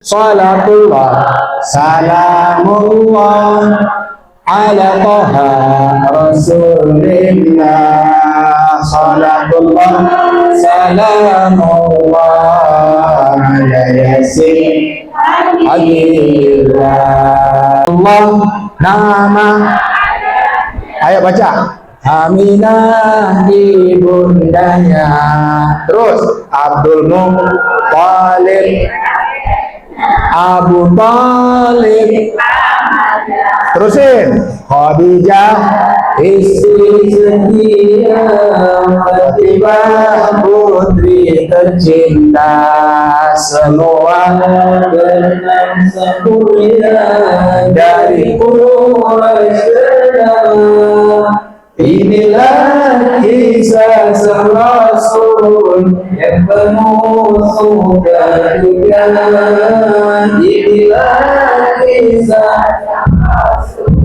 Salatullah salamullah ala toha rasulillah. Salatullah salamullah ala yasin habibillah. Allah nama, ayo baca. Aminah ibundanya, terus Abdul Muttalib, Abu Talib, terusin Khadijah istri setia, Fatimah putri tercinta, semua dengan sempurna dari Quraisy. Inilah kisah sang Rasul yang penuh suka duka. Inilah kisah sang Rasul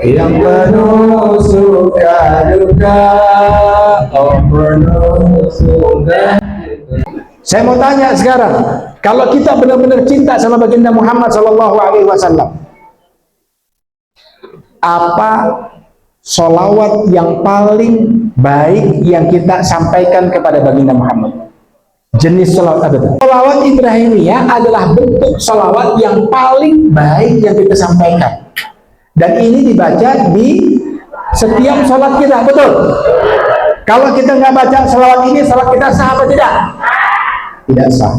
yang penuh suka duka. Oh, penuh suka. Saya mau tanya sekarang, kalau kita benar-benar cinta sama baginda Muhammad SAW, apa sholawat yang paling baik yang kita sampaikan kepada baginda Muhammad? Jenis sholawat apa? Sholawat Ibrahimiyah adalah bentuk sholawat yang paling baik yang kita sampaikan, dan ini dibaca di setiap sholat kita, betul? Kalau kita nggak baca sholawat ini, sholat kita sah apa tidak? Tidak sah.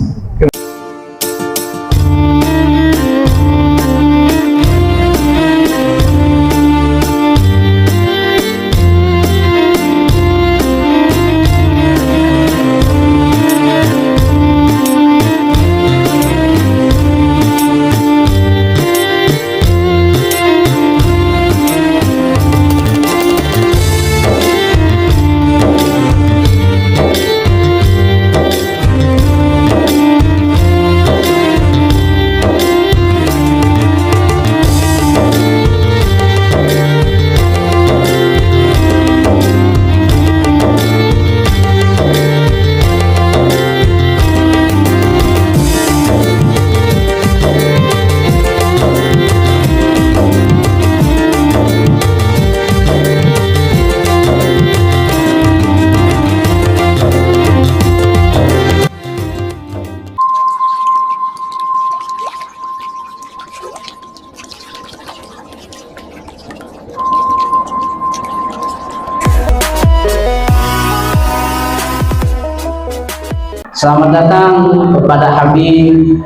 Selamat datang kepada Habib.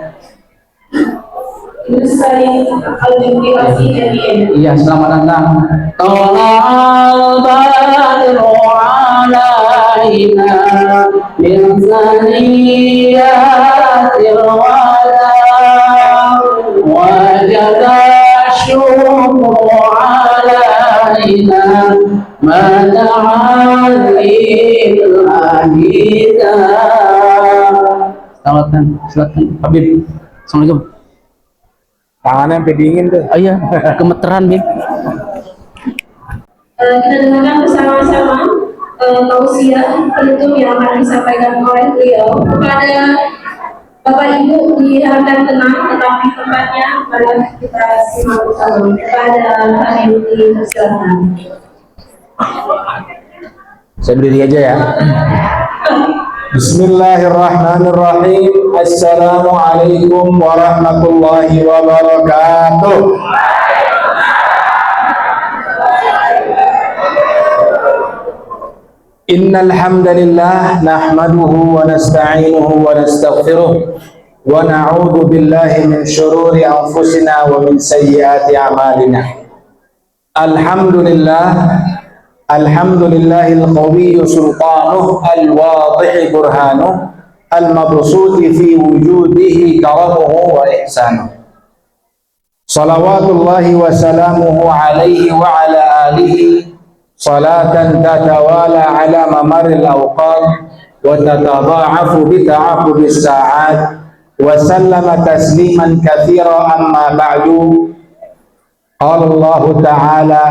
Iya, selamat datang. Tala'al badru alaina min zaniyatil wala wajada syukru alaina mada'alil ahida. Silakan Habib. Assalamualaikum. Tangannya sampai dingin tuh. Oh iya, gemeteran, Bib. Kita dengarkan bersama-sama tausiah penutup yang akan disampaikan oleh beliau. Kepada Bapak Ibu diharapkan tenang, tetapi tempatnya adalah kita simak bersama. Kepada Habib dipersilakan. Saya berdiri aja ya. Bismillahirrahmanirrahim. Assalamualaikum warahmatullahi wabarakatuh. Innal hamdalillah nahmaduhu wa nasta'inuhu wa nastaghfiruh wa na'udzu billahi min shururi anfusina wa min sayyiati a'malina. Alhamdulillahil qawiyyu sultanuh al-wadih burhanuh al-mabsuti fi wujudihi karamuhu wa ihsanuh. Salawatullahi wa salamuhu alaihi wa ala alihi salatan tatawala ala mamaril awqat wa tatadha'afu bi ta'aqubis sa'at wa sallama tasliman katsira amma ba'du. Qala Allah ta'ala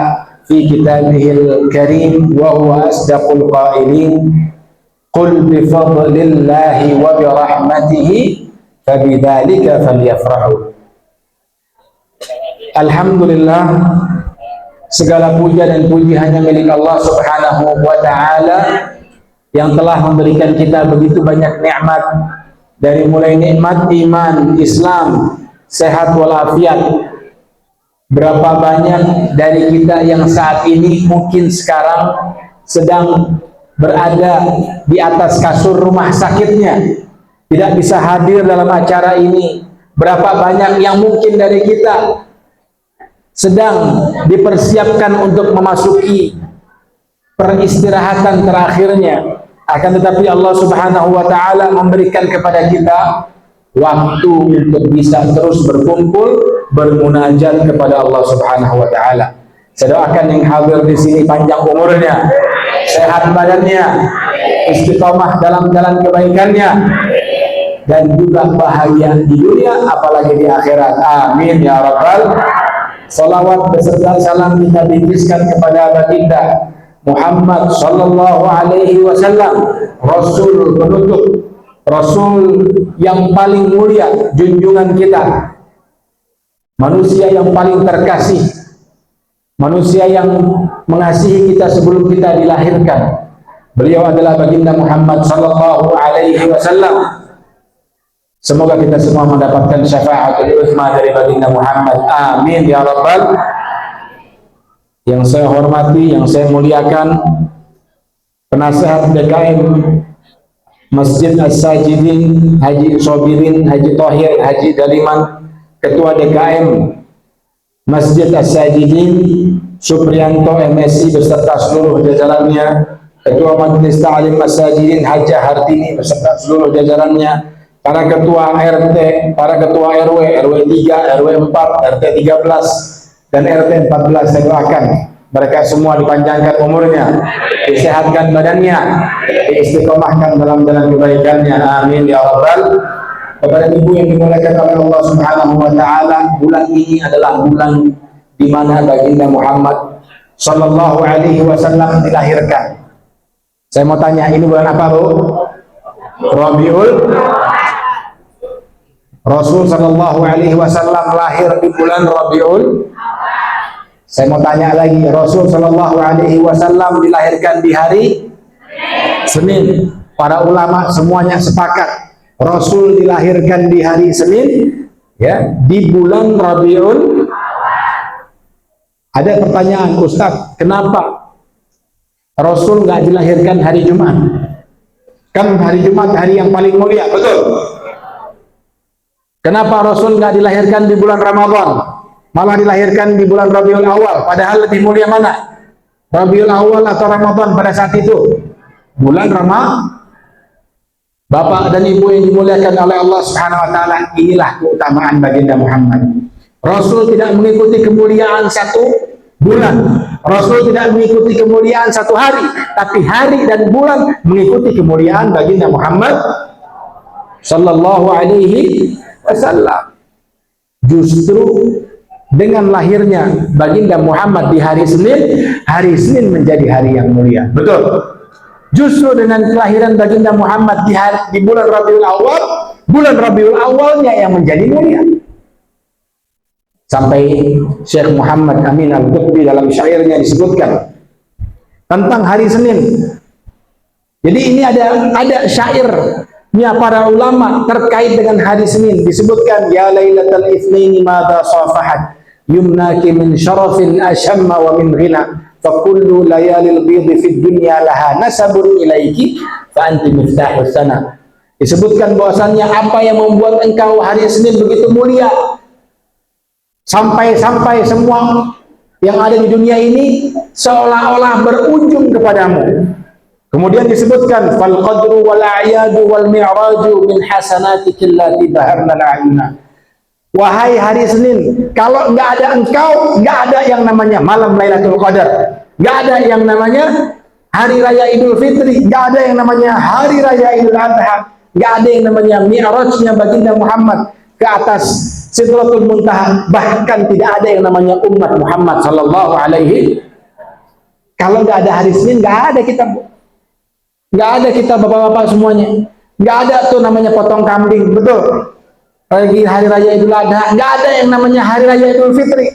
fi kitabihil karim wa huwa asdaqul qailin, qul bi fadlillahi wa bi rahmatihi fabidzalika falyafrahu. Alhamdulillah, segala puja dan puji hanya milik Allah Subhanahu wa taala yang telah memberikan kita begitu banyak nikmat, dari mulai nikmat iman, Islam, sehat walafiat. Berapa banyak dari kita yang saat ini mungkin sekarang sedang berada di atas kasur rumah sakitnya, tidak bisa hadir dalam acara ini. Berapa banyak yang mungkin dari kita sedang dipersiapkan untuk memasuki peristirahatan terakhirnya, akan tetapi Allah Subhanahu wa taala memberikan kepada kita waktu untuk bisa terus berkumpul, bermunajat kepada Allah Subhanahu wa taala. Saya doakan yang hadir di sini panjang umurnya, sehat badannya, istiqomah dalam jalan kebaikannya, dan juga bahagia di dunia apalagi di akhirat. Amin ya rabbal. Salawat beserta salam kita titiskan kepada baginda Muhammad sallallahu alaihi wasallam, Rasul penutup, Rasul yang paling mulia, junjungan kita, manusia yang paling terkasih, manusia yang mengasihi kita sebelum kita dilahirkan. Beliau adalah baginda Muhammad sallallahu alaihi wasallam. Semoga kita semua mendapatkan syafaatul uzma dari baginda Muhammad. Amin ya rabbal. Yang saya hormati, yang saya muliakan, penasehat DKM Masjid As-Sajidin Haji Sobirin Haji Thohir Haji Daliman, Ketua DKM Masjid As-Sajidin Supriyanto MSI beserta seluruh jajarannya, Ketua Majelis Ta'lim As-Sajidin Haji Hartini beserta seluruh jajarannya, para ketua RT, para ketua RW, RW 3, RW 4, RT 13 dan RT 14, saya doakan mereka semua dipanjangkan umurnya, disehatkan badannya, diistiqomahkan dalam jalan kebaikannya. Amin ya rabbal. Kepada ibu yang dimuliakan oleh Allah Subhanahu wa taala, bulan ini adalah bulan di mana baginda Muhammad sallallahu alaihi wasallam dilahirkan. Saya mau tanya, ini bulan apa, Bu? Rabiul. Rasul sallallahu alaihi wasallam lahir di bulan Rabiul. Saya mau tanya lagi, Rasul sallallahu alaihi wasallam dilahirkan di hari Senin. Para ulama semuanya sepakat Rasul dilahirkan di hari Senin, ya, di bulan Rabiul. Ada pertanyaan, Ustaz, kenapa Rasul nggak dilahirkan hari Jumat? Kan hari Jumat hari yang paling mulia, betul? Kenapa Rasul nggak dilahirkan di bulan Ramadan, malah dilahirkan di bulan Rabiul Awal? Padahal lebih mulia mana? Rabiul Awal atau Ramadan pada saat itu? Bulan Ramadan. Bapak dan Ibu yang dimuliakan oleh Allah Subhanahu wa taala, inilah keutamaan baginda Muhammad. Rasul tidak mengikuti kemuliaan satu bulan, Rasul tidak mengikuti kemuliaan satu hari, tapi hari dan bulan mengikuti kemuliaan baginda Muhammad sallallahu alaihi wasallam. Justru dengan lahirnya baginda Muhammad di hari Senin menjadi hari yang mulia. Betul. Justru dengan kelahiran baginda Muhammad di bulan Rabiul Awal, bulan Rabiul Awalnya yang menjadi mulia. Sampai Syekh Muhammad Amin Al-Qutbi dalam syairnya disebutkan tentang hari Senin. Jadi ini ada syairnya para ulama terkait dengan hari Senin, disebutkan ya lailatal itsnaini madza safahat yumnaki min syarafin ashamma wa min ghina fa kullu layalil bidhi fid dunya laha nasabun ilaiki fa anti miftahus sana. Disebutkan bahwasannya apa yang membuat engkau hari Senin begitu mulia, sampai semua yang ada di dunia ini seolah-olah berujung kepadamu. Kemudian disebutkan fal qadru wal a'yadu wal mi'raju min hasanatikil lati baharna al-'ayuna. Wahai hari Senin, kalau nggak ada engkau, nggak ada yang namanya malam Lailatul Qadar, nggak ada yang namanya hari raya Idul Fitri, nggak ada yang namanya hari raya Idul Adha, nggak ada yang namanya mi'rajnya baginda Muhammad ke atas Sidratul Muntaha, bahkan tidak ada yang namanya umat Muhammad sallallahu alaihi. Kalau nggak ada hari Senin, nggak ada kita, nggak ada kita bapak-bapak semuanya, nggak ada tuh namanya potong kambing, betul? Lagi hari raya Idul Adha, nggak ada yang namanya hari raya Idul Fitri.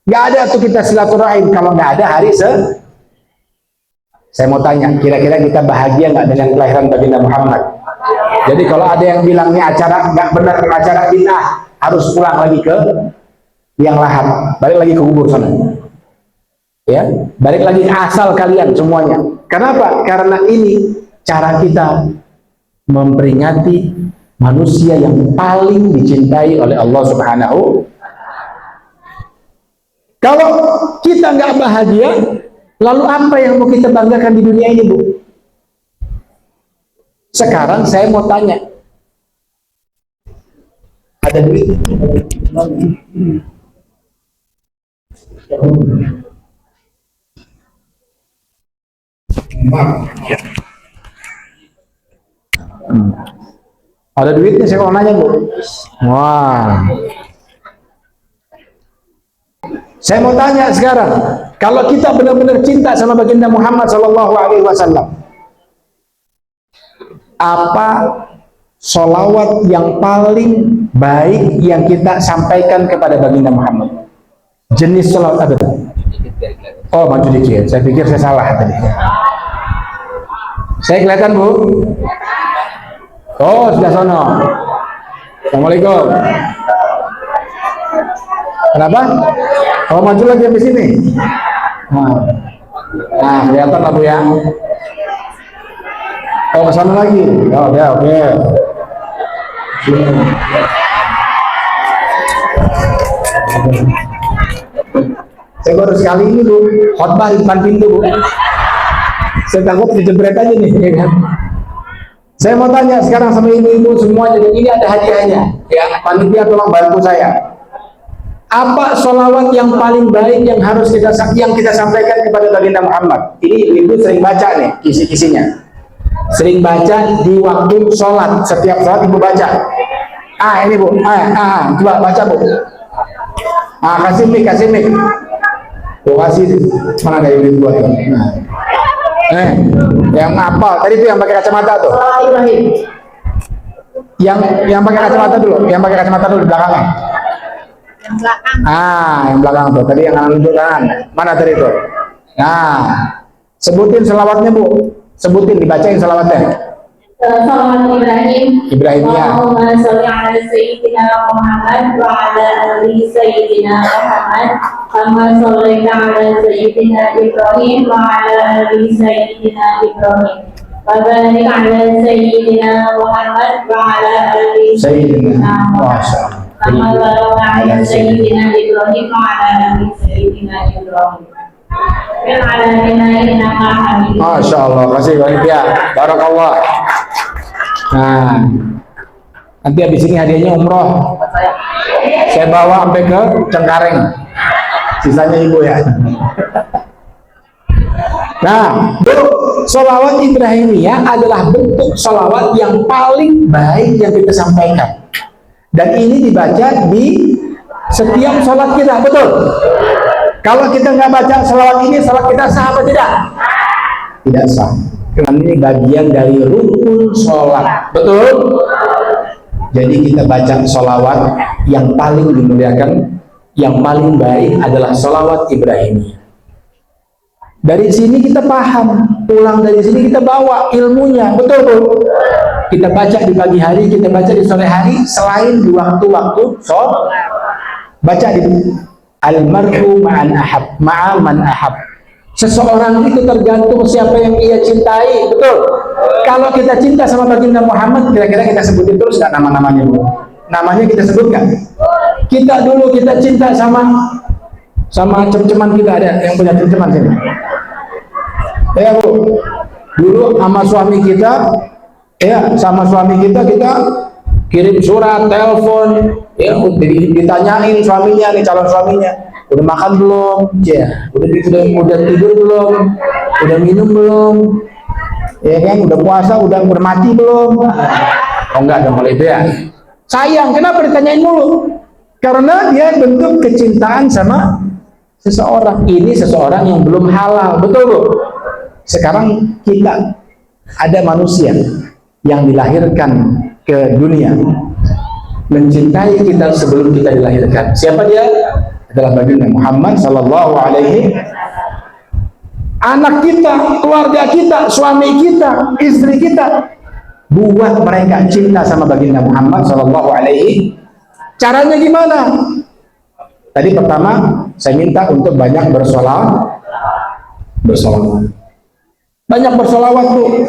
Nggak ada tuh kita silaturahim kalau nggak ada hari Saya mau tanya, kira-kira kita bahagia nggak dengan kelahiran baginda Muhammad? Jadi kalau ada yang bilangnya acara nggak benar, acara bid'ah, harus pulang lagi ke yang lahat, balik lagi ke kubur sana. Ya, balik lagi ke asal kalian semuanya. Kenapa? Karena ini cara kita memperingati manusia yang paling dicintai oleh Allah Subhanahu. Kalau kita nggak bahagia, lalu apa yang mau kita banggakan di dunia ini, Bu? Sekarang saya mau tanya, ada duit? Ada duitnya, saya mau nanya, Bu. Wah. Saya mau tanya sekarang, kalau kita benar-benar cinta sama baginda Muhammad Sallallahu Alaihi Wasallam, apa sholawat yang paling baik yang kita sampaikan kepada baginda Muhammad? Jenis sholawat apa itu? Oh, maju dikit. Saya pikir saya salah tadi. Saya kelihatan, Bu? Oh, sudah sono. Assalamualaikum. Kenapa? Oh, maju lagi habis sini. Nah, kelihatan lah, Bu, ya. Oh, ke sana lagi. Oh, ya, oke. Saya baru sekali ini, Bu, khotbah di depan pintu, Bu. Saya takut dijebret aja nih, ya kan? Saya mau tanya sekarang sama ibu-ibu semua, jadi ini ada hadiahnya. Ya, panitia tolong bantu saya. Apa sholawat yang paling baik yang harus kita sampaikan kepada baginda Muhammad? Ini ibu sering baca nih kisi-kisinya. Sering baca di waktu sholat, setiap sholat ibu baca. Ini, Bu, coba baca, Bu. Kasih mic. Bu, kasih mana dari ibu buat? Yang apa? Tadi itu yang pakai kacamata tuh. Ibrahim. Yang pakai kacamata dulu, di belakangnya. Yang belakang. Yang belakang tuh. Tadi yang kanan nunjuk kanan. Mana tadi itu? Sebutin selawatnya, Bu. Sebutin, dibacain selawatnya. Salawat Ibrahimiyah. Allahumma sholli ala sayyidina Muhammad wa ala ali sayyidina Muhammad kama shallaita ala sayyidina Ibrahim wa ala ali sayyidina Ibrahim wa barik ala sayyidina Muhammad wa ala ali sayyidina Muhammad kama barakta ala sayyidina Ibrahim wa ala ali sayyidina Ibrahim. Masya Allah, kasih panitia, barakallah. Nah, nanti habis ini hadiahnya umroh. Saya bawa sampai ke Cengkareng. Sisanya ibu ya. Nah, sholawat Ibrahimiyah adalah bentuk sholawat yang paling baik yang kita sampaikan. Dan ini dibaca di setiap sholat kita, betul? Kalau kita nggak baca sholawat ini, sholat kita sah apa tidak? Tidak sah. Karena ini bagian dari rukun sholat, betul? Jadi kita baca sholawat yang paling dimuliakan, yang paling baik adalah sholawat Ibrahimiyah. Dari sini kita paham, pulang dari sini kita bawa ilmunya, betul, Bu? Kita baca di pagi hari, kita baca di sore hari, selain di waktu-waktu sholat. Baca di Al-mar'u ma'an ahab, ma'aman ahab. Seseorang itu tergantung siapa yang ia cintai, betul? Kalau kita cinta sama baginda Muhammad, kira-kira kita sebutin terus nggak nama-namanya, Bu? Namanya kita sebut nggak? Kita dulu kita cinta sama cem-ceman kita, ada yang punya cem-ceman sini? Ya, Bu. Dulu sama suami kita, kita kirim surat, telepon, ya, ditanyain suaminya nih, calon suaminya, udah makan belum? Ya, udah tidur belum? Udah minum belum? Ya kan, udah puasa, udah mati belum? Oh enggak dong kalau itu ya. Sayang, kenapa ditanyain mulu? Karena dia bentuk kecintaan sama seseorang. Ini seseorang yang belum halal, betul, Bu? Sekarang kita ada manusia yang dilahirkan ke dunia, mencintai kita sebelum kita dilahirkan. Siapa dia? Adalah baginda Muhammad sallallahu alaihi. Anak kita, keluarga kita, suami kita, istri kita, buat mereka cinta sama baginda Muhammad sallallahu alaihi. Caranya gimana? Tadi pertama saya minta untuk banyak bersolawat. Banyak bersolawat tuh.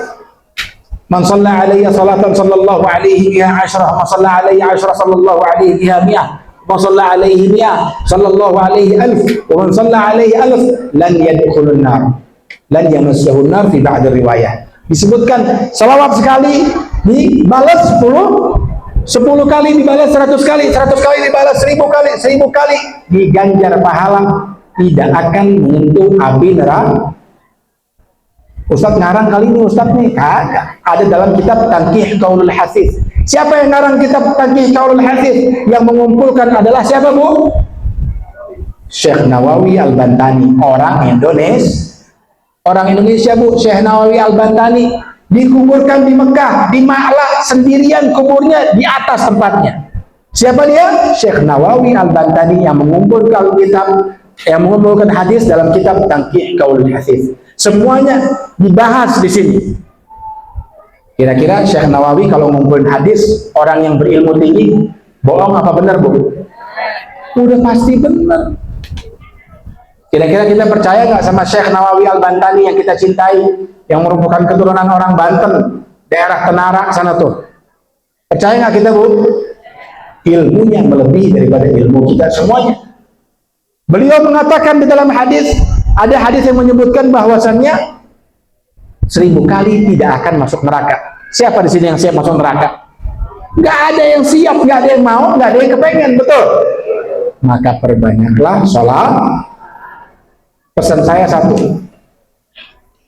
Man shalla alaihi salatan sallallahu alaihi biha asyrah, man shalla alaihi asyrah sallallahu alaihi biha mi'ah, man shalla alaihi mi'ah sallallahu alaihi alf, wa man shalla alaihi alf lan yadkhulun nar, lan yamassahun nar fi ba'd riwayah. Disebutkan salawat sekali dibalas 10 kali, dibalas 100 kali, 100 kali dibalas 1000 kali, 1000 kali diganjar pahala, tidak akan menyentuh api neraka. Ustadz ngarang kali ini, Ustadz nih kagak ada dalam kitab Tanqih Qaulul Hafiz. Siapa yang ngarang kitab Tanqih Qaulul Hafiz? Yang mengumpulkan adalah siapa, Bu? Syekh Nawawi Al-Bantani, orang Indonesia, Bu. Syekh Nawawi Al-Bantani dikuburkan di Mekah, di Ma'la, sendirian kuburnya di atas tempatnya. Siapa dia? Syekh Nawawi Al-Bantani yang mengumpulkan hadis dalam kitab Tanqih Qaulul Hafiz. Semuanya dibahas di sini. Kira-kira Syekh Nawawi kalau ngumpulin hadis, orang yang berilmu tinggi, bohong apa benar, Bu? Udah pasti benar. Kira-kira kita percaya nggak sama Syekh Nawawi Al-Bantani yang kita cintai, yang merupakan keturunan orang Banten, daerah Tenara sana tuh? Percaya nggak kita, Bu? Ilmunya melebihi daripada ilmu kita semuanya. Beliau mengatakan di dalam hadis, ada hadis yang menyebutkan bahwasannya 1000 kali tidak akan masuk neraka. Siapa di sini yang siap masuk neraka? Nggak ada yang siap, nggak ada yang mau, nggak ada yang kepengen, betul? Maka perbanyaklah sholat. Pesan saya satu.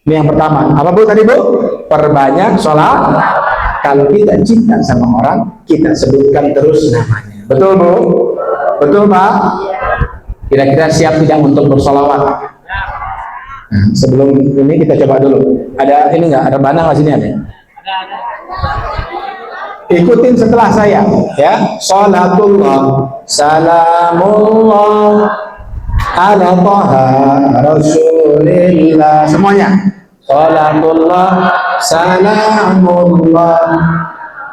Ini yang pertama. Apa, Bu, tadi, Bu? Perbanyak sholat. Kalau kita cinta sama orang, kita sebutkan terus namanya. Betul, Bu? Betul, Pak? Kira-kira siap tidak untuk bersolawat? Nah, sebelum ini kita coba dulu. Ada ini nggak? Ada rebana nggak sini ada? Ikutin setelah saya, ya. Salatullah, salamullah, ala taha rasulillah. Semuanya. Salatullah, salamullah,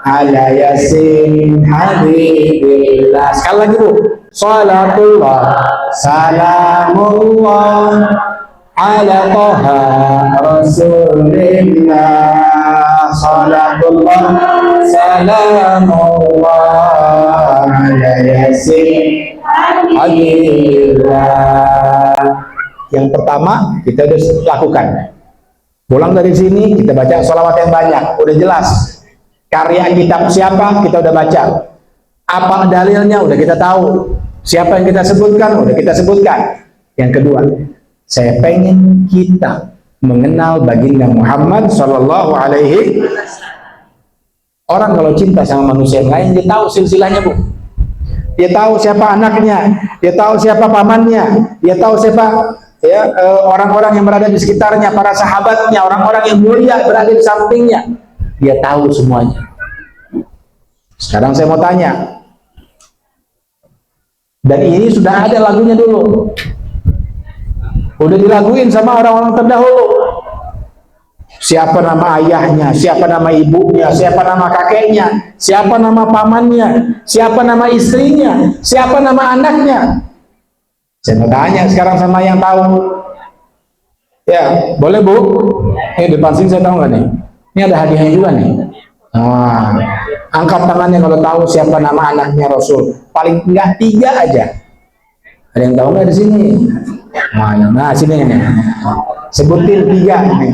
ala yasin habibillah. Sekali lagi, Bu. Salatullah, salamullah, ala taha rasulillah. Salatullah, salamullah, ala yasin habibillah. Yang pertama kita harus lakukan. Pulang dari sini kita baca sholawat yang banyak. Udah jelas karya kitab siapa kita udah baca, apa dalilnya udah kita tahu, siapa yang kita sebutkan udah kita sebutkan. Yang kedua, saya pengen kita mengenal baginda Muhammad Sallallahu Alaihi. Orang kalau cinta sama manusia yang lain, dia tahu silsilahnya, Bu. Dia tahu siapa anaknya, dia tahu siapa pamannya, dia tahu siapa orang-orang yang berada di sekitarnya, para sahabatnya, orang-orang yang mulia berada di sampingnya. Dia tahu semuanya. Sekarang saya mau tanya, dan ini sudah ada lagunya dulu, udah dilaguin sama orang-orang terdahulu. Siapa nama ayahnya, siapa nama ibunya, siapa nama kakeknya, siapa nama pamannya, siapa nama istrinya, siapa nama anaknya. Saya mau tanya sekarang sama yang tahu. Ya, boleh, Bu? Ini depan sini saya tahu nggak nih? Ini ada hadiahnya juga nih. Nah, angkat tangannya kalau tahu siapa nama anaknya Rasul. Paling enggak 3 aja. Ada yang tahu nggak di sini? Nah, sini nih. Sebutin 3 nih.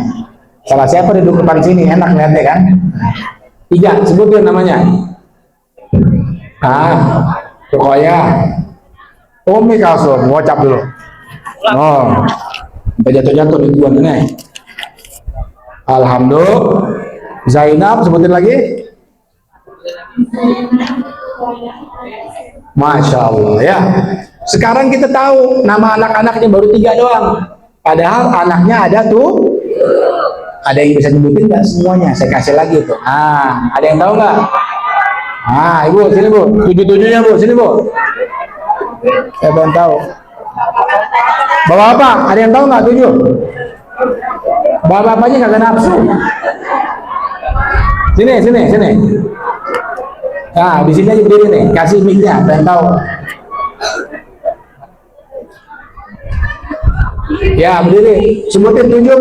Salah siapa duduk depan sini, enak lihatnya kan? 3, sebutin namanya. Pokoknya Umi Kalsum, ngocap dulu. Oh, sampai jatuh-jatuh di tuan ini. Alhamdulillah. Zainab, sebutin lagi. Masya Allah, ya. Sekarang kita tahu nama anak-anaknya baru 3 doang. Padahal anaknya ada tuh. Ada yang bisa nyebutin nggak semuanya? Saya kasih lagi tuh. Ada yang tahu nggak? Ah, ibu, sini bu. Tujuh-tujuhnya bu, sini bu. Saya pengen tahu. Bawa apa? Ada yang tahu nggak tujuh? Bapak-bapaknya nggak nafsu. Sini, sini, sini. Nah, di sini aja berdiri nih. Kasih mic-nya, pengen tahu. Ya, berdiri. Sebutin tujuh,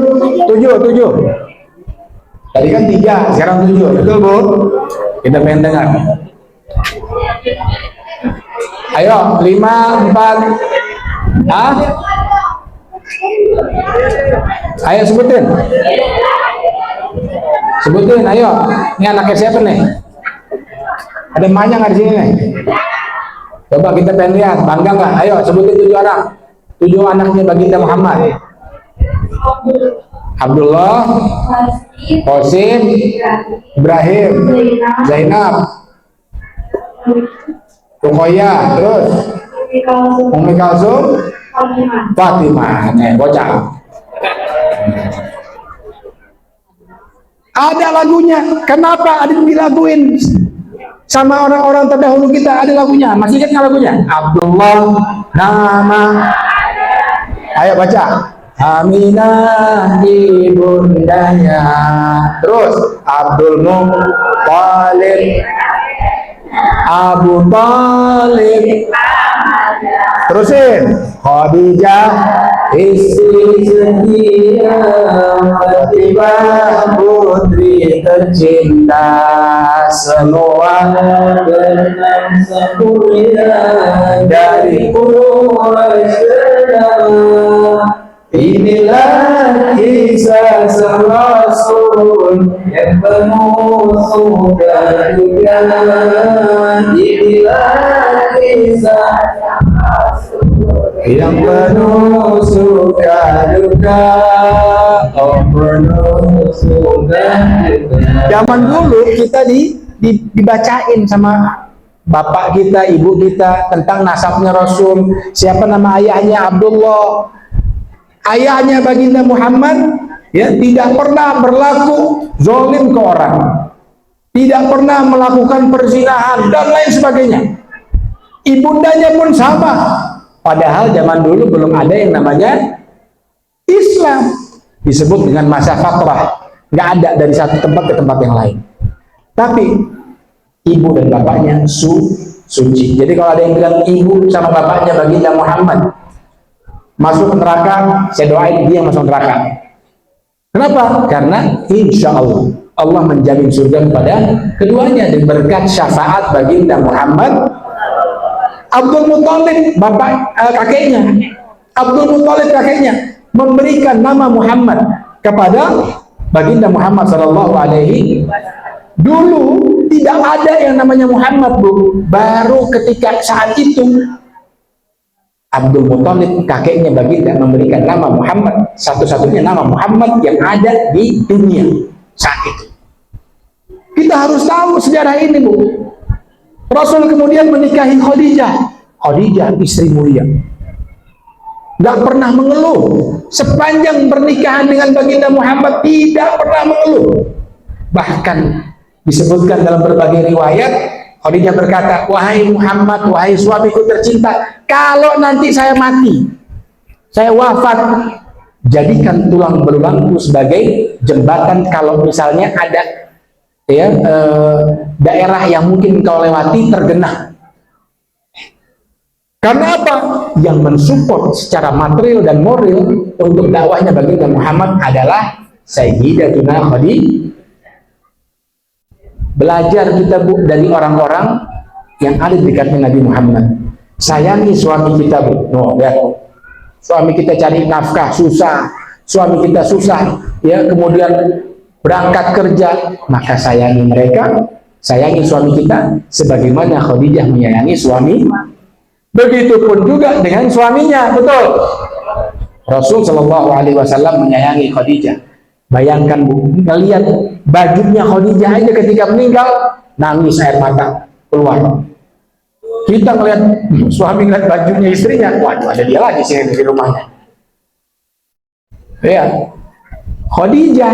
tujuh, tujuh. Tadi kan tiga, sekarang tujuh. Betul bu? Kita pengen dengar. Ayo, 5, 4. Ah? Ayo sebutin. Sebutin, ayo. Ini anaknya siapa nih? Ada emaknya nggak di sini nih? Coba kita pengen lihat, bangga nggak? Ayo sebutin 7 orang. 7 anaknya baginda Muhammad. Abdullah, Qasim, Ibrahim, Zainab, Ruqayyah, terus Ummi Kalsum, Fatimah. Nih, bocah. Ada lagunya. Kenapa ada yang dilaguin sama orang-orang terdahulu kita? Ada lagunya. Masih ingat nggak lagunya? Abdullah nama. Ayo baca. Aminah ibundanya. Terus Abdul Muttalib, Abu Talib. Terusin. Khadijah istri setia, Fatimah putri tercinta, semua dengan sempurna dari Quraisy pertama. Inilah kisah sang Rasul yang penuh suka duka. Inilah kisah sang Rasul yang penuh suka duka. Oh, penuh suka duka. Zaman dulu kita dibacain sama bapak kita, ibu kita tentang nasabnya Rasul. Siapa nama ayahnya? Abdullah. Ayahnya baginda Muhammad ya tidak pernah berlaku zalim ke orang, tidak pernah melakukan perzinahan dan lain sebagainya. Ibundanya pun sama. Padahal zaman dulu belum ada yang namanya Islam, disebut dengan masa fatrah, nggak ada dari satu tempat ke tempat yang lain. Tapi ibu dan bapaknya suci. Jadi kalau ada yang bilang ibu sama bapaknya baginda Muhammad masuk neraka, saya doain dia masuk neraka. Kenapa? Karena insya Allah Allah menjamin surga kepada keduanya dan berkat syafaat baginda Muhammad. Abdul Muttalib kakeknya, Abdul Muttalib kakeknya memberikan nama Muhammad kepada baginda Muhammad Sallallahu Alaihi. Dulu tidak ada yang namanya Muhammad bu, baru ketika saat itu Abdul Muttalib kakeknya baginda memberikan nama Muhammad, satu-satunya nama Muhammad yang ada di dunia saat itu. Kita harus tahu sejarah ini bu. Rasul kemudian menikahi Khadijah. Khadijah istri mulia, nggak pernah mengeluh sepanjang pernikahan dengan baginda Muhammad, tidak pernah mengeluh. Bahkan disebutkan dalam berbagai riwayat, Khadijah berkata, wahai Muhammad, wahai suamiku tercinta, kalau nanti saya mati, saya wafat, jadikan tulang belulangku sebagai jembatan kalau misalnya ada ya daerah yang mungkin kau lewati tergenang. Karena apa? Yang mensupport secara material dan moral untuk dakwahnya baginda Muhammad adalah Sayyidatuna Khadijah. Belajar kita bu dari orang-orang yang ada di dekatnya Nabi Muhammad. Sayangi suami kita bu. No, ya. Suami kita cari nafkah susah, suami kita susah, ya kemudian berangkat kerja, maka sayangi mereka, sayangi suami kita sebagaimana Khadijah menyayangi suami. Begitupun juga dengan suaminya, betul. Rasul Shallallahu Alaihi Wasallam menyayangi Khadijah. Bayangkan bu, ngelihat bajunya Khadijah aja ketika meninggal, nangis air mata keluar. Kita ngelihat suami ngeliat bajunya istrinya, waduh ada dia lagi sih di rumahnya. Ya, Khadijah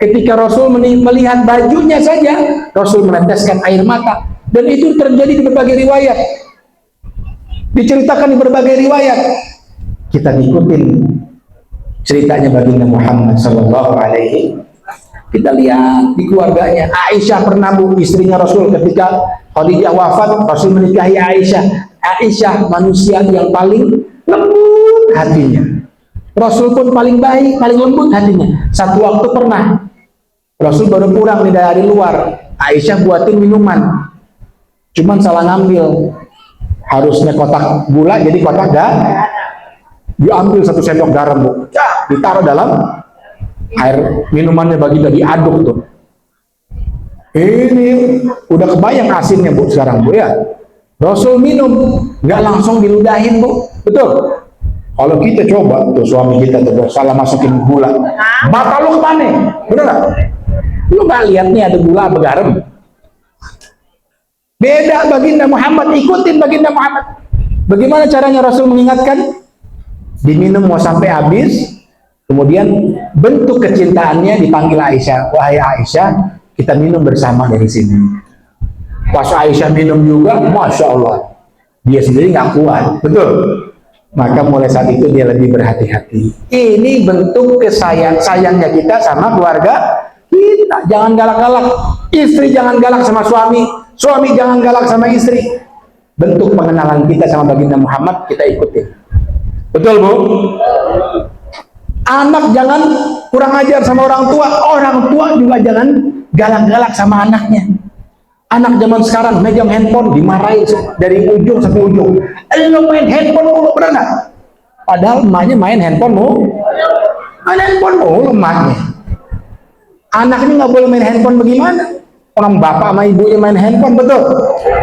ketika Rasul melihat bajunya saja, Rasul meneteskan air mata. Dan itu terjadi di berbagai riwayat. Diceritakan di berbagai riwayat. Kita ngikutin ceritanya baginda Muhammad sallallahu alaihi. Kita lihat di keluarganya. Aisyah pernah, Bu, istrinya Rasul, ketika Khadijah wafat, Rasul menikahi Aisyah. Aisyah manusia yang paling lembut hatinya. Rasul pun paling baik, paling lembut hatinya. Satu waktu pernah Rasul baru pulang dari luar, Aisyah buatin minuman, cuman salah ngambil. Harusnya kotak gula jadi kotak diambil 1 sendok garam, Bu, ditaruh dalam air minumannya, baginda diaduk tuh. Ini udah kebayang asinnya, Bu, sekarang, Bu, ya. Rasul minum, nggak langsung diludahin, Bu, betul. Kalau kita coba tuh, suami kita tuh salah masukin gula, batal lu kemana, bener nggak? Lu nggak lihat nih ada gula apa garam? Beda baginda Muhammad, ikutin baginda Muhammad. Bagaimana caranya Rasul mengingatkan? Diminum mau sampai habis, kemudian bentuk kecintaannya dipanggil Aisyah. Wahai Aisyah, kita minum bersama dari sini. Pas Aisyah minum juga, Masya Allah, dia sendiri nggak kuat, betul. Maka mulai saat itu dia lebih berhati-hati. Ini bentuk sayangnya kita sama keluarga kita. Jangan galak-galak. Istri jangan galak sama suami, suami jangan galak sama istri. Bentuk pengenalan kita sama baginda Muhammad kita ikutin. Betul, Bu? Anak jangan kurang ajar sama orang tua juga jangan galak-galak sama anaknya. Anak zaman sekarang megang handphone dimarahin dari ujung sampai ujung. Lo main handphone mulu, bener nggak? Padahal emaknya main handphone mulu. Main handphone mulu emaknya. Anaknya nggak boleh main handphone, bagaimana? Orang bapak sama ibunya main handphone, betul.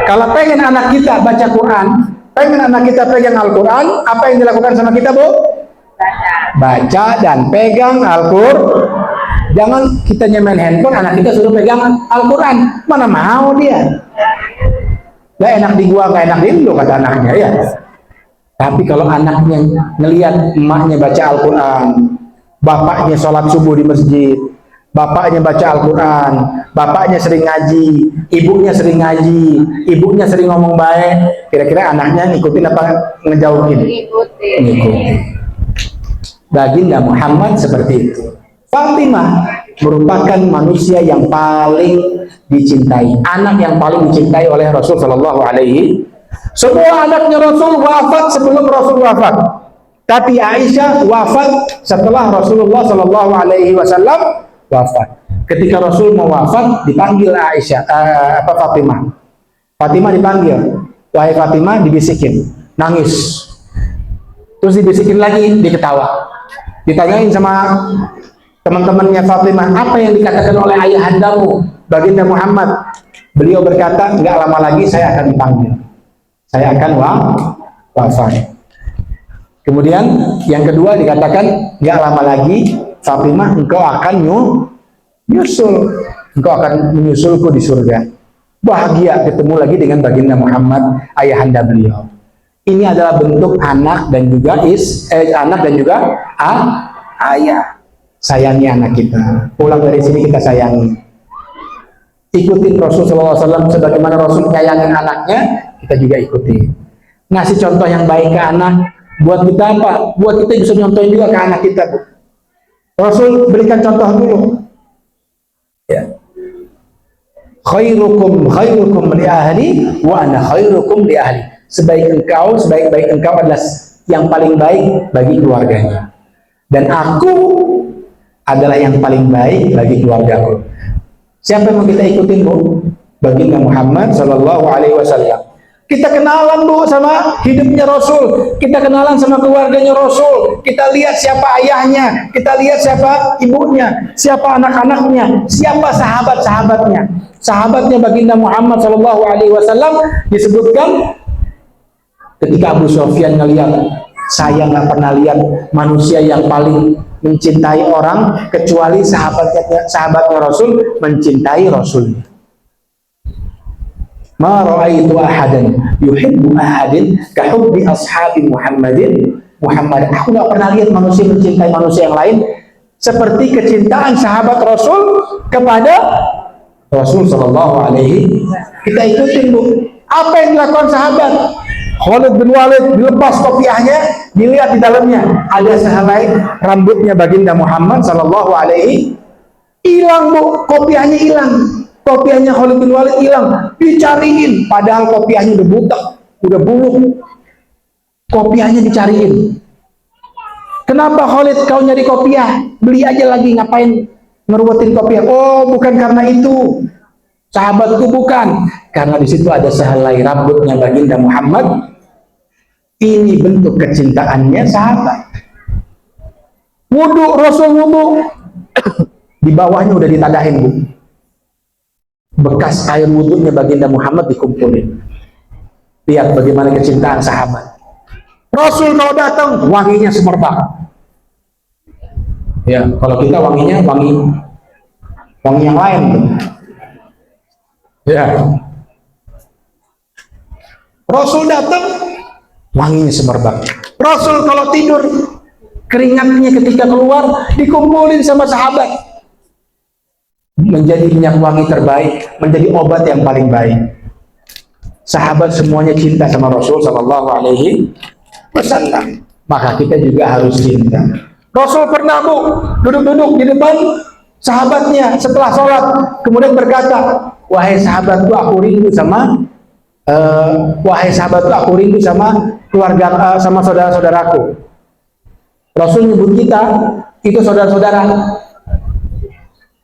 Kalau pengen anak kita baca Quran, pengen anak kita pegang Al-Quran, apa yang dilakukan sama kita, Bu? Baca dan pegang Al-Quran. Jangan kita main handphone, anak kita suruh pegang Al-Quran. Mana mau dia? Gak enak di gua, gak enak di lu, kata anaknya, ya. Tapi kalau anaknya ngelihat emaknya baca Al-Quran, bapaknya sholat subuh di masjid, bapaknya baca Al-Quran, bapaknya sering ngaji, ibunya sering ngaji, ibunya sering ngomong baik, kira-kira anaknya ngikutin apa ngejauhin? Ngikutin. Baginda Muhammad seperti itu. Fatimah merupakan manusia yang paling dicintai, anak yang paling dicintai oleh Rasul Shallallahu Alaihi. Semua anaknya Rasul wafat sebelum Rasul wafat, tapi Aisyah wafat setelah Rasulullah Shallallahu Alaihi Wasallam wafat. Ketika Rasul mau wafat, dipanggil Aisyah, Fatimah. Fatimah dipanggil, wahai Fatimah, dibisikin, nangis. Terus dibisikin lagi, diketawa. Ditanyain sama teman-temannya Fatimah, apa yang dikatakan oleh ayahandamu, baginda Muhammad? Beliau berkata, nggak lama lagi saya akan dipanggil, saya akan wafat. Kemudian yang kedua dikatakan, nggak lama lagi Fatimah, engkau akan engkau akan menyusulku di surga. Bahagia ketemu lagi dengan baginda Muhammad, ayahanda beliau. Ini adalah bentuk anak dan juga ayah. Sayangi anak kita. Pulang dari sini kita sayangi. Ikutin Rasul SAW sebagaimana Rasul sayangin anaknya, kita juga ikuti. Ngasih contoh yang baik ke anak. Buat kita apa? Buat kita bisa nyontohin juga ke anak kita. Rasul berikan contoh dulu. Ya. Khairukum li ahli wa ana khairukum li ahli. Sebaik-baik engkau adalah yang paling baik bagi keluarganya. Dan aku adalah yang paling baik bagi keluargaku. Siapa yang mau kita ikutin, Bu? Baginda Muhammad Sallallahu Alaihi Wasallam. Kita kenalan, Bu, sama hidupnya Rasul. Kita kenalan sama keluarganya Rasul. Kita lihat siapa ayahnya, kita lihat siapa ibunya, siapa anak-anaknya, siapa sahabat-sahabatnya. Sahabatnya baginda Muhammad Sallallahu Alaihi Wasallam disebutkan ketika Abu Sufyan ngelihat, saya nggak pernah lihat manusia yang paling mencintai orang kecuali sahabatnya Rasul mencintai Rasulnya. Ma ra'aitu ahadan yuhibbu ahadin ka hubbi ashabi Muhammadin. Aku nggak pernah lihat manusia mencintai manusia yang lain seperti kecintaan sahabat Rasul kepada Rasul Shallallahu Alaihi. Kita ikutin Bu. Apa yang dilakukan sahabat? Khalid bin Walid dilepas kopiahnya, dilihat di dalamnya ada sehelai rambutnya baginda Muhammad Shallallahu Alaihi. Hilang Bu, kopiahnya hilang. Kopiahnya Khalid bin Walid hilang, dicariin. Padahal kopiahnya udah butek, udah buluk. Kopiahnya dicariin. Kenapa Khalid kau nyari kopiah? Beli aja lagi, ngapain ngeruwetin kopiah? Oh, bukan karena itu. Sahabatku bukan. Karena di situ ada sehelai rambutnya baginda Muhammad. Ini bentuk kecintaannya sahabat. Wudu, Rasul wudu. Di bawahnya udah ditadahin Bu. Bekas air wudunya baginda Muhammad dikumpulin. Lihat bagaimana kecintaan sahabat. Rasul kalau datang wanginya semerbak. Ya, kalau kita wanginya wangi yang lain. Ya. Rasul datang wanginya semerbak. Rasul kalau tidur keringatnya ketika keluar dikumpulin sama sahabat. Menjadi minyak wangi terbaik, menjadi obat yang paling baik. Sahabat semuanya cinta sama Rasul Sallallahu Alaihi Wasallam. Maka kita juga harus cinta. Rasul pernah Bu duduk-duduk di depan sahabatnya setelah sholat, kemudian berkata, wahai sahabatku, aku rindu sama keluarga, sama saudara-saudaraku. Rasul nyebut kita itu saudara-saudara.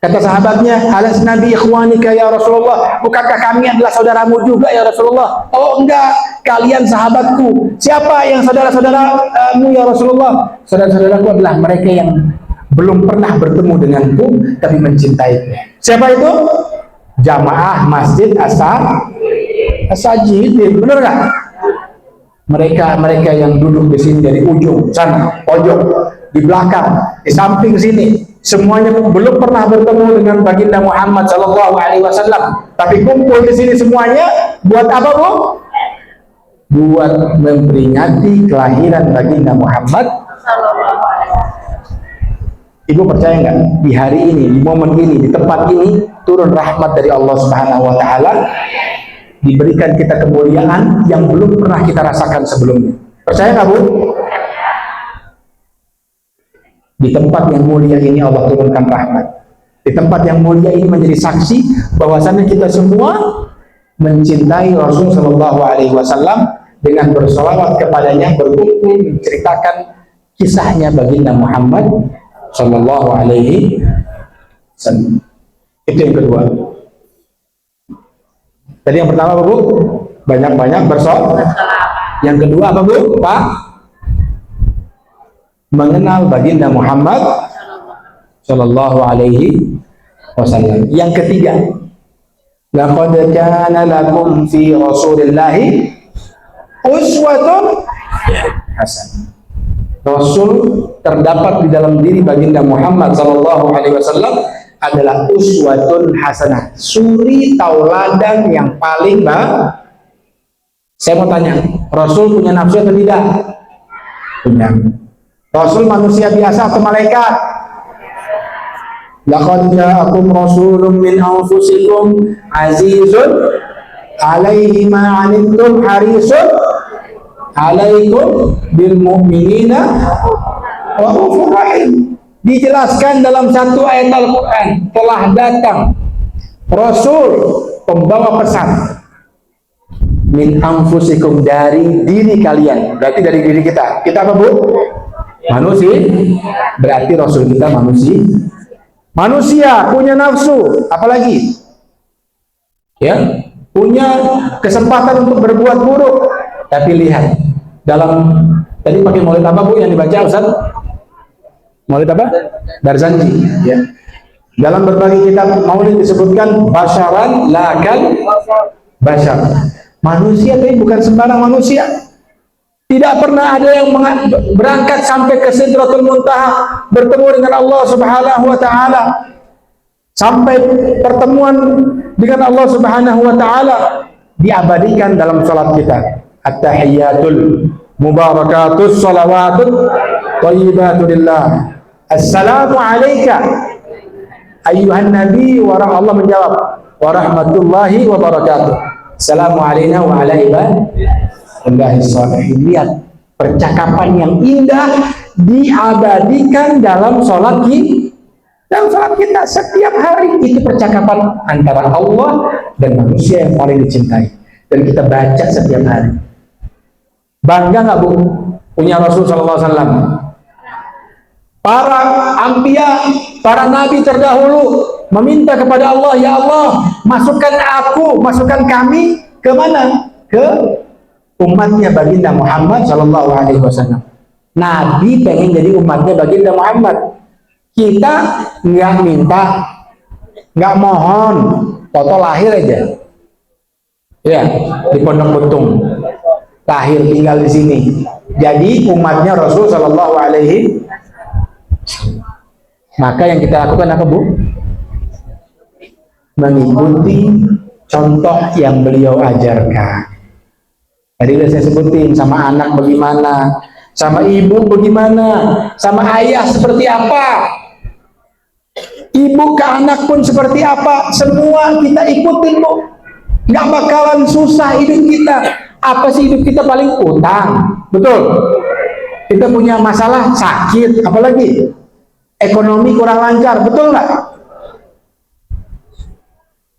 Kata sahabatnya, alas nabi ikhwanika ya Rasulullah, bukankah kami adalah saudaramu juga ya Rasulullah? Oh enggak, kalian sahabatku. Siapa yang saudara-saudaramu ya Rasulullah? Saudara-saudaraku adalah mereka yang belum pernah bertemu denganku tapi mencintaiku. Siapa itu? Jamaah Masjid As-Sajidin. Benar nggak? Mereka yang duduk di sini dari ujung sana, pojok, di belakang, di samping sini. Semuanya belum pernah bertemu dengan baginda Muhammad Sallallahu Alaihi Wasallam, tapi kumpul di sini semuanya buat apa Bu? Buat memperingati kelahiran baginda Muhammad. Ibu percaya nggak? Di hari ini, di momen ini, di tempat ini turun rahmat dari Allah Subhanahu Wa Taala, diberikan kita kemuliaan yang belum pernah kita rasakan sebelumnya. Percaya nggak Bu? Di tempat yang mulia ini Allah turunkan rahmat. Di tempat yang mulia ini menjadi saksi bahwasannya kita semua mencintai Rasul Shallallahu Alaihi Wasallam dengan bersolawat kepadanya, berkumpul menceritakan kisahnya baginda Muhammad Shallallahu Alaihi Wasallam. Itu yang kedua. Tadi yang pertama Bu, banyak-banyak bersolawat. Yang kedua apa Bu? Pak? Mengenal baginda Muhammad Sallallahu Alaihi Wasallam. Yang ketiga, laqad kana lakum fi Rasulillahi uswatun hasanah. Rasul terdapat di dalam diri baginda Muhammad Sallallahu Alaihi Wasallam adalah uswatun hasanah, suri tauladan yang paling baik. Saya mau tanya, Rasul punya nafsu atau tidak? Punya. Rasul manusia biasa atau malaikat? Laqad ja'akum rasulun min anfusikum azizun 'alaihi ma 'anittum harisun 'alaikum bil mu'minina raufur rahim. Dijelaskan dalam satu ayat Al-Qur'an, telah datang Rasul pembawa pesan min anfusikum, dari diri kalian. Berarti dari diri kita. Kita apa Bu? Manusia. Berarti Rasul kita manusia punya nafsu, apalagi ya, punya kesempatan untuk berbuat buruk. Tapi lihat dalam tadi pakai maulid apa Bu yang dibaca Ustaz? Maulid apa? Darzanji ya. Dalam berbagai kitab maulid disebutkan basyaran lakal basyar, manusia tapi bukan sembarang manusia. Tidak pernah ada yang berangkat sampai ke Sidratul Muntaha bertemu dengan Allah Subhanahu wa Ta'ala, sampai pertemuan dengan Allah Subhanahu wa Ta'ala diabadikan dalam salat kita. At-tahiyyatul mubarakatus salawatut thayyibatulillah. Assalamu alayka ayyuhan nabi wa Allah menjawab, warahmatullahi wabarakatuh. Assalamualaikum warahmatullahi wabarakatuh. Lihat percakapan yang indah diabadikan dalam sholat kita. Dalam sholat kita setiap hari itu percakapan antara Allah dan manusia yang paling dicintai, dan kita baca setiap hari. Bangga nggak Bu punya Rasul Sallallahu Alaihi Wasallam? Para anbiya, para nabi terdahulu meminta kepada Allah, ya Allah, masukkan aku, masukkan kami ke mana? Ke umatnya baginda Muhammad Sallallahu Alaihi Wasallam. Nabi pengen jadi umatnya baginda Muhammad. Kita nggak minta, nggak mohon, foto lahir aja, ya di Pondok Betung, lahir tinggal di sini. Jadi umatnya Rasul Sallallahu Alaihi. Maka yang kita lakukan apa Bu? Mengikuti contoh yang beliau ajarkan. Tadi udah saya sebutin, sama anak bagaimana, sama ibu bagaimana, sama ayah seperti apa, ibu ke anak pun seperti apa, semua kita ikutin Bu. Nggak bakalan susah hidup kita. Apa sih hidup kita? Paling utang, betul. Kita punya masalah sakit, apalagi ekonomi kurang lancar, betul nggak?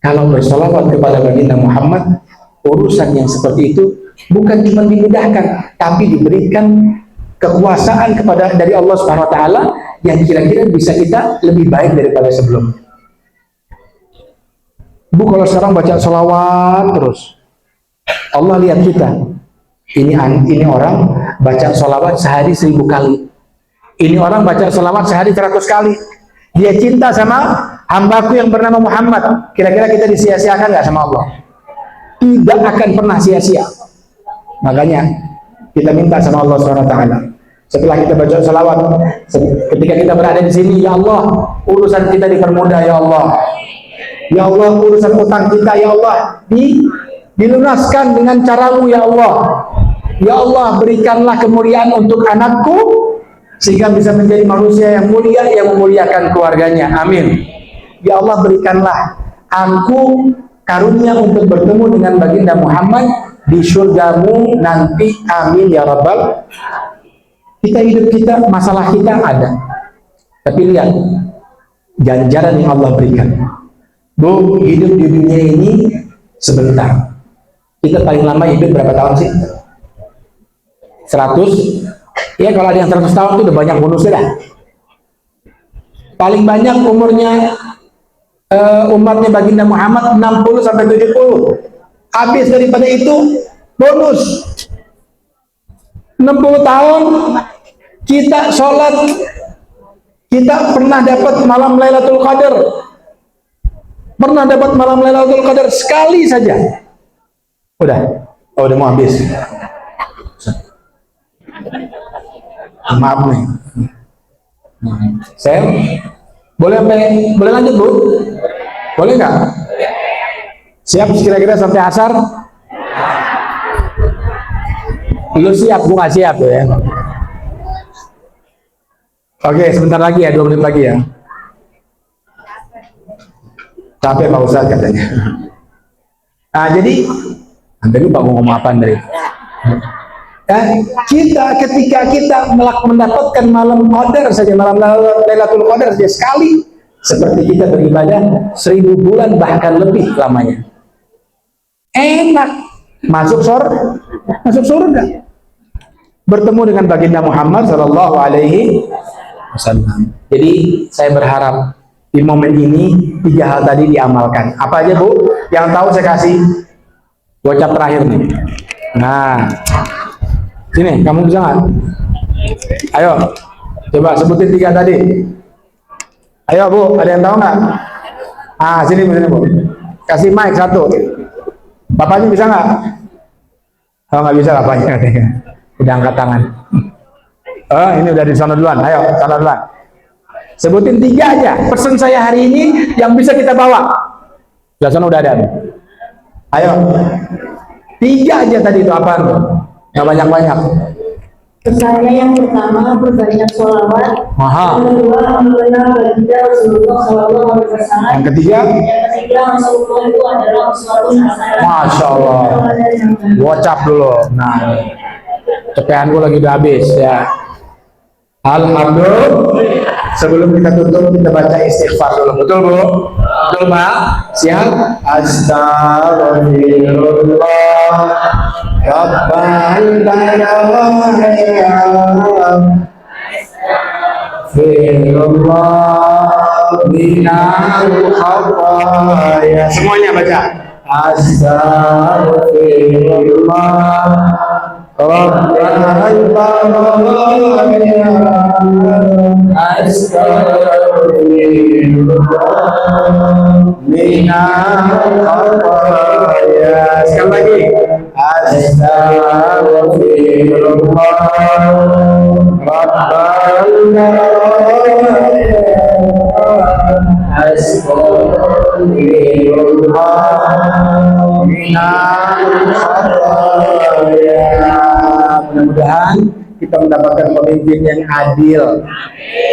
Kalau bersolawat kepada baginda Muhammad, urusan yang seperti itu bukan cuma dimudahkan, tapi diberikan kekuasaan dari Allah Subhanahu Wa Taala yang kira-kira bisa kita lebih baik daripada sebelumnya. Bu, kalau sekarang baca solawat terus, Allah lihat kita. Ini orang baca solawat sehari 1000 kali. Ini orang baca selawat sehari 100 kali. Dia cinta sama hambaku yang bernama Muhammad. Kira-kira kita disia-siakan nggak sama Allah? Tidak akan pernah sia-sia. Makanya kita minta sama Allah SWT. Setelah kita baca selawat, ketika kita berada di sini, ya Allah, urusan kita dipermudah, ya Allah. Ya Allah, urusan utang kita, ya Allah, dilunaskan dengan caramu, ya Allah. Ya Allah, berikanlah kemuliaan untuk anakku, sehingga bisa menjadi manusia yang mulia, yang memuliakan keluarganya. Amin. Ya Allah, berikanlah aku karunia untuk bertemu dengan baginda Muhammad di surgamu nanti. Amin ya Rabbal. Kita hidup kita, masalah kita ada, tapi lihat ganjaran yang Allah berikan. Bu, hidup di dunia ini sebentar. Kita paling lama hidup berapa tahun sih? 100. Ya, kalau ada yang 100 tahun itu udah banyak bonusnya dah. Paling banyak umurnya umatnya baginda Muhammad 60 sampai 70. Habis daripada itu bonus. 60 tahun kita sholat, kita pernah dapat malam Lailatul Qadar. Pernah dapat malam Lailatul Qadar sekali saja. Udah mau habis. Maaf nih. Saya boleh lanjut Bu? Boleh nggak? Siap kira-kira sampai asar? Lu siap, Bu nggak siap ya? Oke, sebentar lagi ya, 2 menit lagi ya. Capek Pak Ustadz katanya. Nah, jadi Anda lupa mau ngomong apa dari? Ketika kita mendapatkan malam Qadar saja, malam Lailatul Qadar saja sekali, seperti kita beribadah 1000 bulan bahkan lebih lamanya. Enak, masuk surga, bertemu dengan baginda Muhammad Sallallahu Alaihi Wasallam. Jadi saya berharap di momen ini 3 hal tadi diamalkan. Apa aja Bu? Yang tahu saya kasih gocap terakhir nih. Nah, sini, kamu bisa nggak? Ayo, coba sebutin 3 tadi. Ayo Bu, ada yang tahu nggak? Sini Bu. Kasih mic 1. Bapaknya bisa nggak? Oh, nggak bisa bapaknya. Udah angkat tangan. Oh, ini udah di sana duluan. Ayo, sana duluan. Sebutin 3 aja. Pesan saya hari ini yang bisa kita bawa. Di sana udah ada. Ayo. 3 aja tadi itu apaan tuh? Nggak banyak-banyak. Pesannya yang pertama, berbanyak sholawat. Mahal. Yang kedua, mengenal baginda Rasulullah Sallallahu Alaihi Wasallam. Yang ketiga, Yang bilang Rasulullah itu adalah uswatun hasanah. Masya Allah. Gocap dulu. Nah, cepean gue lagi udah habis ya. Alhamdulillah. Sebelum kita tutup, kita baca istighfar dulu. Betul, Bu? Betul, Pak? Siap? Astagfirullah Rabbal Barayan Firullah minal khataya. Semuanya baca. Astagfirullah Rabbal Barayan Astagfirullah minal khataya. Sekali lagi. Astagfirullah Rabbal Barayan Astagfirullah minal khataya. Mudah-mudahan kita mendapatkan pemimpin yang adil,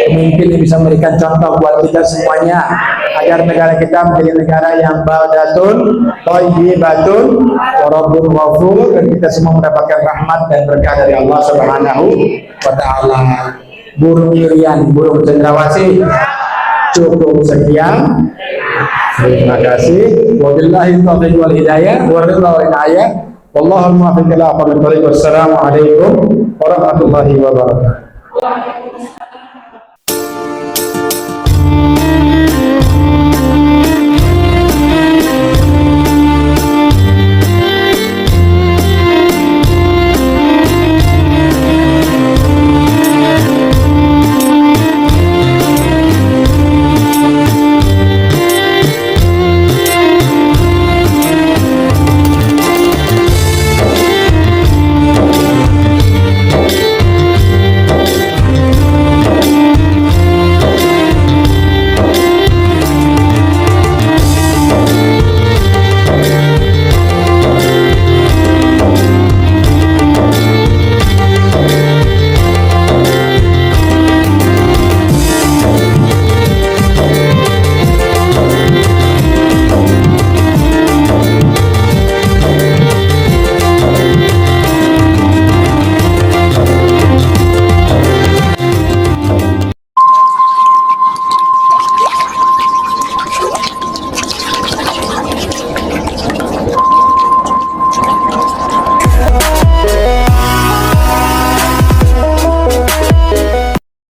pemimpin yang bisa memberikan contoh buat kita semuanya, agar negara kita menjadi negara yang baldatun thayyibatun wa rabbun ghafur, dan kita semua mendapatkan rahmat dan berkah dari Allah Subhanahu wa taala. Burung Irian, burung cendrawasih, cukup sekian. Terima kasih. Wabillahi taufiq wal hidayah wa ridha wal inayah. Wallahul muwaffiq ila aqwamit thoriq. Wassalamu alaikum warahmatullahi wabarakatuh.